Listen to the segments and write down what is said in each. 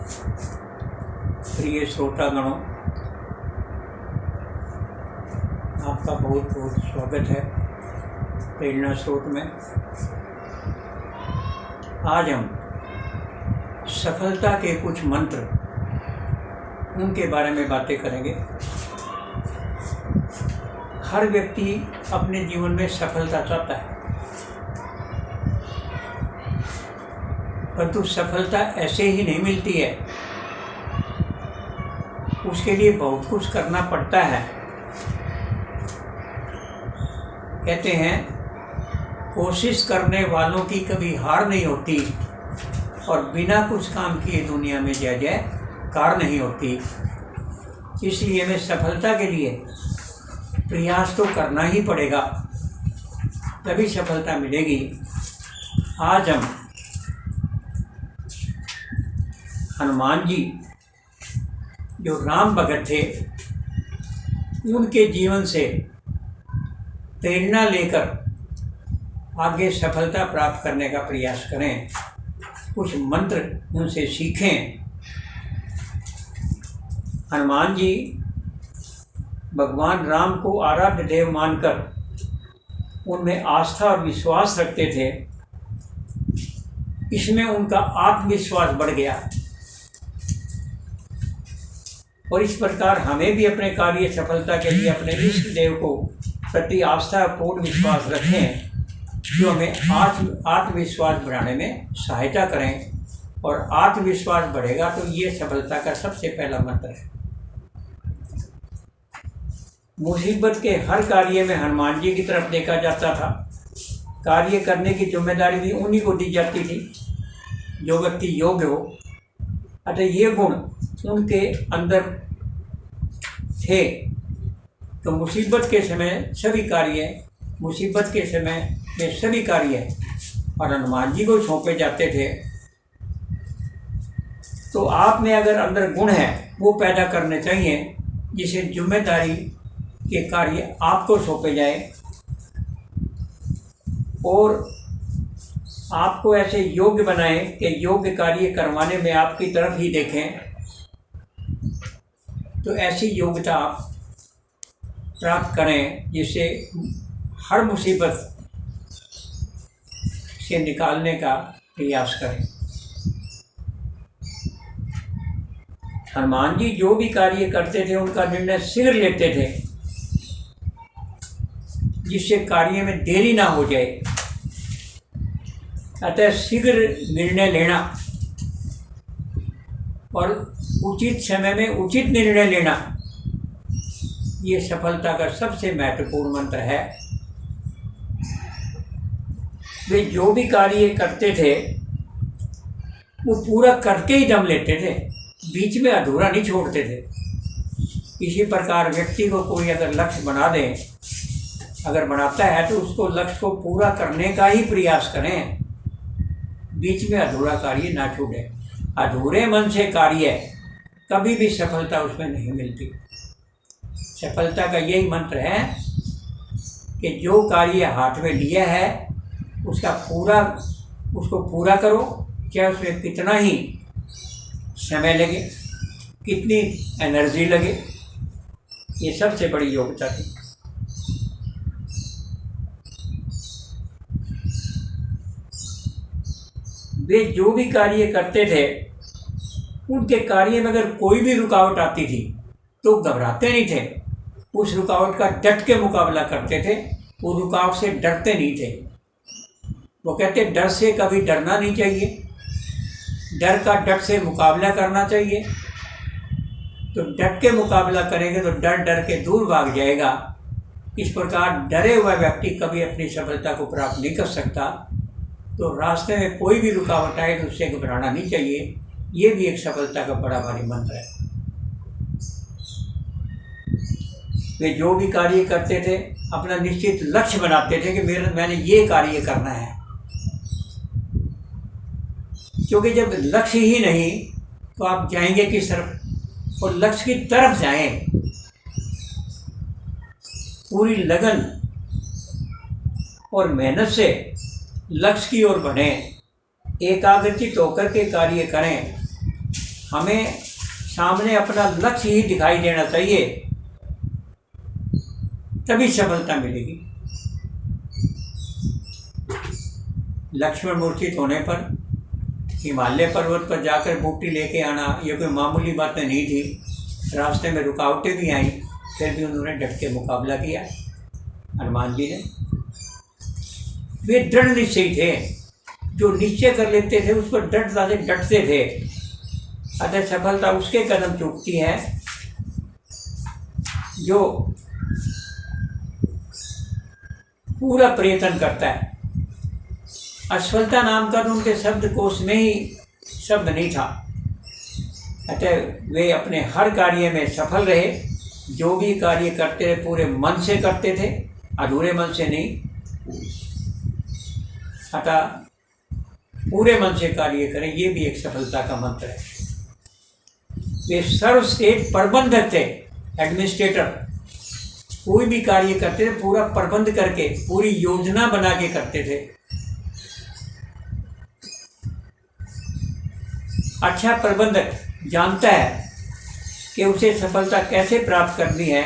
प्रिय श्रोतागणों, आपका बहुत बहुत स्वागत है प्रेरणा स्रोत में। आज हम सफलता के कुछ मंत्र, उनके बारे में बातें करेंगे। हर व्यक्ति अपने जीवन में सफलता चाहता है, परंतु सफलता ऐसे ही नहीं मिलती है। उसके लिए बहुत कुछ करना पड़ता है। कहते हैं, कोशिश करने वालों की कभी हार नहीं होती और बिना कुछ काम किए दुनिया में जय जयकार नहीं होती। इसलिए हमें सफलता के लिए प्रयास तो करना ही पड़ेगा, तभी सफलता मिलेगी। आज हम हनुमान जी, जो राम भगत थे, उनके जीवन से प्रेरणा लेकर आगे सफलता प्राप्त करने का प्रयास करें। कुछ मंत्र उनसे सीखें। हनुमान जी भगवान राम को आराध्य देव मानकर उनमें आस्था और विश्वास रखते थे। इसमें उनका आत्मविश्वास बढ़ गया और इस प्रकार हमें भी अपने कार्य सफलता के लिए अपने इष्ट देव को प्रति आस्था पूर्ण विश्वास रखें, जो हमें आत्मविश्वास बढ़ाने में सहायता करें। और आत्मविश्वास बढ़ेगा तो ये सफलता का सबसे पहला मंत्र है। मुसीबत के हर कार्य में हनुमान जी की तरफ देखा जाता था। कार्य करने की जिम्मेदारी भी उन्हीं को दी जाती थी, जो व्यक्ति योग्य हो। अतः ये गुण उनके अंदर थे, तो मुसीबत के समय सभी कार्य और हनुमान जी को सौंपे जाते थे। तो आप में अगर अंदर गुण है, वो पैदा करने चाहिए, जिसे जिम्मेदारी के कार्य आपको सौंपे जाए और आपको ऐसे योग्य बनाए कि योग्य कार्य करवाने में आपकी तरफ ही देखें। तो ऐसी योग्यता आप प्राप्त करें, जिससे हर मुसीबत से निकालने का प्रयास करें। हनुमान जी जो भी कार्य करते थे, उनका निर्णय शीघ्र लेते थे, जिससे कार्य में देरी ना हो जाए। अतः शीघ्र निर्णय लेना और उचित समय में उचित निर्णय लेना, ये सफलता का सबसे महत्वपूर्ण मंत्र है। वे जो भी कार्य करते थे, वो पूरा करके ही दम लेते थे, बीच में अधूरा नहीं छोड़ते थे। इसी प्रकार व्यक्ति को कोई अगर लक्ष्य अगर बनाता है, तो उसको लक्ष्य को पूरा करने का ही प्रयास करें, बीच में अधूरा कार्य ना छूटे। अधूरे मन से कार्य कभी भी सफलता उसमें नहीं मिलती। सफलता का यही मंत्र है कि जो कार्य हाथ में लिया है, उसको पूरा करो, चाहे उसमें कितना ही समय लगे, कितनी एनर्जी लगे। ये सबसे बड़ी योग्यता थी। वे जो भी कार्य करते थे, उनके कार्य में अगर कोई भी रुकावट आती थी तो घबराते नहीं थे। उस रुकावट का डट के मुकाबला करते थे, वो रुकावट से डरते नहीं थे। वो कहते, डर से कभी डरना नहीं चाहिए, डर का डट से मुकाबला करना चाहिए। तो डट के मुकाबला करेंगे तो डर के दूर भाग जाएगा। इस प्रकार डरे हुआ व्यक्ति कभी अपनी सफलता को प्राप्त नहीं कर सकता। तो रास्ते में कोई भी रुकावट आए तो उससे घबराना नहीं चाहिए। ये भी एक सफलता का बड़ा भारी मंत्र है। वे जो भी कार्य करते थे, अपना निश्चित लक्ष्य बनाते थे कि मैंने ये कार्य करना है। क्योंकि जब लक्ष्य ही नहीं, तो आप जाएंगे किस तरफ? और लक्ष्य की तरफ जाएं, पूरी लगन और मेहनत से लक्ष्य की ओर बढ़ें, एकाग्रचित होकर के कार्य करें। हमें सामने अपना लक्ष्य ही दिखाई देना चाहिए, तभी सफलता मिलेगी। लक्ष्मण मूर्छित होने पर हिमालय पर्वत पर जाकर बूटी लेके आना ये कोई मामूली बातें नहीं थी। रास्ते में रुकावटें भी आईं, फिर भी उन्होंने डट के मुकाबला किया हनुमान जी ने। वे दृढ़ निश्चयी थे, जो निश्चय कर लेते थे उस पर डटते थे। अतः सफलता उसके कदम चूकती है जो पूरा प्रयत्न करता है। असफलता नाम का तो उनके शब्दकोश में ही शब्द नहीं था। अतः वे अपने हर कार्य में सफल रहे। जो भी कार्य करते रहे पूरे मन से करते थे, अधूरे मन से नहीं। अतः पूरे मन से कार्य करें, ये भी एक सफलता का मंत्र है। वे सर्वश्रेष्ठ प्रबंधक थे, एडमिनिस्ट्रेटर। कोई भी कार्य करते थे पूरा प्रबंध करके, पूरी योजना बना के करते थे। अच्छा प्रबंधक जानता है कि उसे सफलता कैसे प्राप्त करनी है।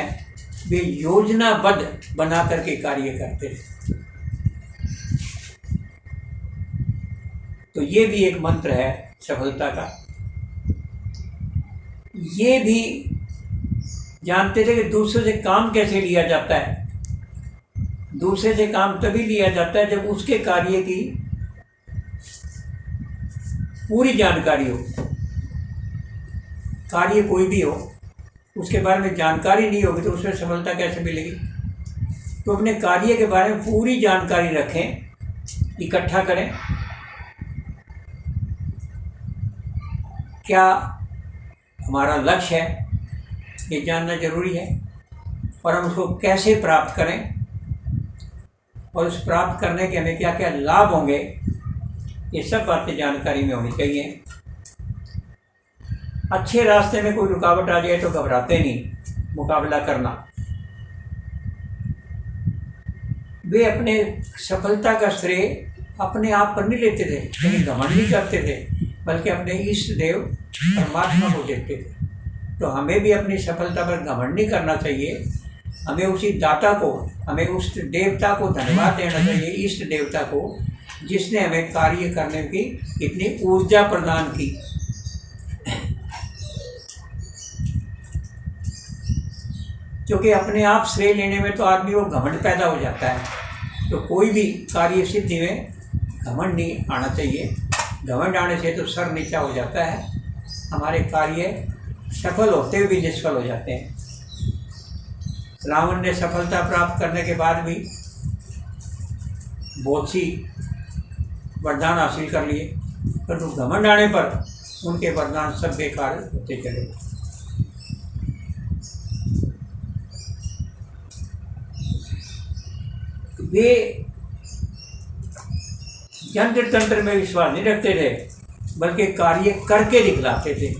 वे योजनाबद्ध बना करके कार्य करते थे। तो ये भी एक मंत्र है सफलता का। ये भी जानते थे कि दूसरे से काम कैसे लिया जाता है। दूसरे से काम तभी लिया जाता है जब उसके कार्य की पूरी जानकारी हो। कार्य कोई भी हो, उसके बारे में जानकारी नहीं होगी तो उसमें सफलता कैसे मिलेगी। तो अपने कार्य के बारे में पूरी जानकारी रखें, इकट्ठा करें। क्या हमारा लक्ष्य है, ये जानना जरूरी है। और हम उसको कैसे प्राप्त करें, और उस प्राप्त करने के हमें क्या क्या लाभ होंगे, ये सब बातें जानकारी में होनी चाहिए। अच्छे रास्ते में कोई रुकावट आ जाए तो घबराते नहीं, मुकाबला करना। वे अपने सफलता का श्रेय अपने आप पर नहीं लेते थे, कहीं घमंड नहीं करते थे, बल्कि अपने इष्ट देव परमात्मा को देखते थे। तो हमें भी अपनी सफलता पर घमंड नहीं करना चाहिए। हमें उसी दाता को, हमें उस देवता को धन्यवाद देना चाहिए, इष्ट देवता को, जिसने हमें कार्य करने की इतनी ऊर्जा प्रदान की। क्योंकि अपने आप श्रेय लेने में तो आदमी को घमंड पैदा हो जाता है। तो कोई भी कार्य सिद्धि में घमंड नहीं आना चाहिए। घमंड आने से तो सर नीचा हो जाता है, हमारे कार्य सफल होते हुए भी निष्फल हो जाते हैं। रावण ने सफलता प्राप्त करने के बाद भी बहुत सी वरदान हासिल कर लिए, परंतु घमंड आने पर उनके वरदान सब बेकार होते चले। वे यंत्र तंत्र में विश्वास नहीं रखते थे, बल्कि कार्य करके दिखलाते थे।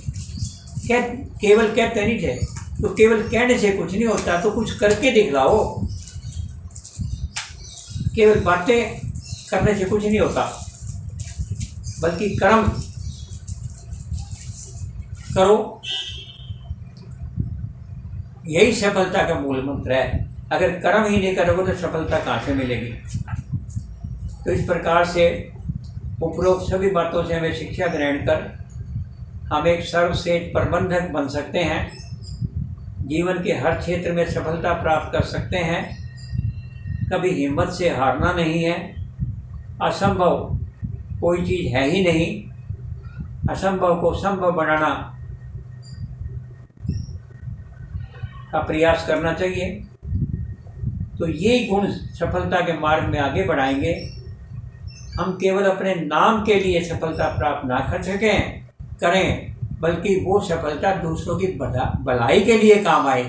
केवल कहते नहीं थे। तो केवल कहने से कुछ नहीं होता, तो कुछ करके दिखलाओ। केवल बातें करने से कुछ नहीं होता, बल्कि कर्म करो। यही सफलता का मूल मंत्र है। अगर कर्म ही नहीं करोगे तो सफलता कहाँ से मिलेगी। तो इस प्रकार से उपरोक्त सभी बातों से हमें शिक्षा ग्रहण कर हम एक सर्वश्रेष्ठ प्रबंधक बन सकते हैं। जीवन के हर क्षेत्र में सफलता प्राप्त कर सकते हैं। कभी हिम्मत से हारना नहीं है। असंभव कोई चीज़ है ही नहीं। असंभव को संभव बनाना का प्रयास करना चाहिए। तो ये गुण सफलता के मार्ग में आगे बढ़ाएंगे। हम केवल अपने नाम के लिए सफलता प्राप्त ना कर करें, बल्कि वो सफलता दूसरों की भलाई के लिए काम आए।